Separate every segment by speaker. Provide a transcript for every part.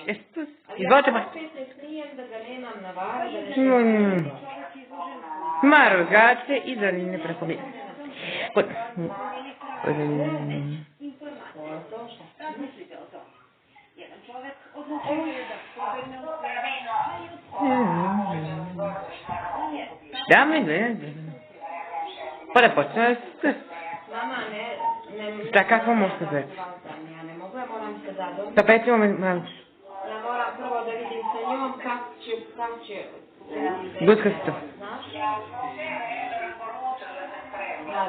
Speaker 1: jesi tu? Izvolite ma. Ma rogače i zanimljive preko mi.
Speaker 2: Jedan čovjek odlučuje da pobegne u
Speaker 1: Da mi ne. Pa da počne s...
Speaker 3: Mama, ne...
Speaker 1: Šta, kako možete zeti?
Speaker 3: Ja ne mogu, ja moram se zadobiti.
Speaker 1: Pa petimo mi malo.
Speaker 3: Ja moram prvo da vidim sa njom kako će...
Speaker 1: Guska si to.
Speaker 3: Znaš?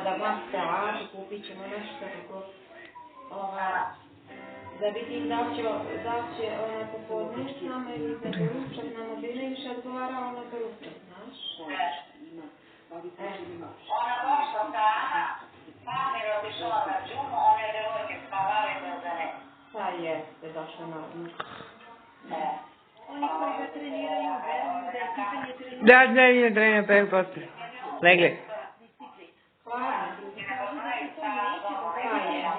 Speaker 3: Da maska, kupit ćemo nešto tako... Da vidim da će ona popodne s nama ili da će ručak na mobile i više odgovara ona za ručak, znaš?
Speaker 4: Ona došla dana, mami je otišla na džumu, one devojke spavale da ne.
Speaker 3: Pa jeste, došla na ručak.
Speaker 2: Oni koji ga treniraju, veruju da je pitanje treniranja.
Speaker 1: Da, ne treniraju, peju postoje. Legli.
Speaker 3: Hvala.
Speaker 2: Kažu da se to neće dogoditi,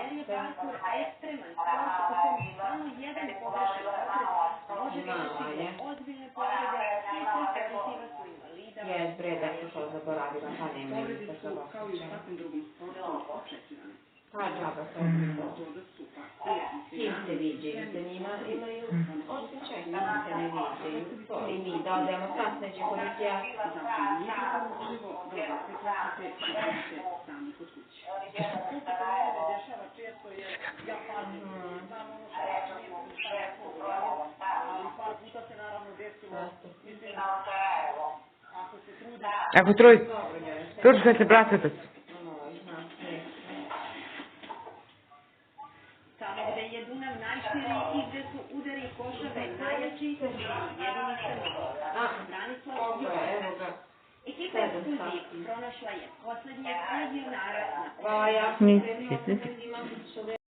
Speaker 2: jer je parkour ekstreman sport u kom samo jedan pogrešan okret može riješiti ozbiljne povrede i postaviti vas u invalida.
Speaker 3: Jes, bre, da se to zaboravila, pa nema ništa sa vas.
Speaker 5: Kao i u svakom drugom sportu, očekivane.
Speaker 3: Pa džaba se Kim se viđaju, se njima imaju osjećaj, kim se ne viđaju. To i mi da odemo sad neće policija.
Speaker 5: Zato nije preporučivo da ovakve prakse činite sami kod kuće.
Speaker 2: To se kod mene dešava često jer ja pazim, znam ono što ja nisam šta je pogodio, ali par puta se naravno desilo, mislim, ako se trudim.
Speaker 1: Ako truj. Turčka se bracate.
Speaker 2: Tamo gde je Dunav najširi i gde su udari košave najjači, jedini Srbi. Branislav Jović. Ekipa Ekskluziv pronašla je poslednjeg legionara na
Speaker 1: Ni.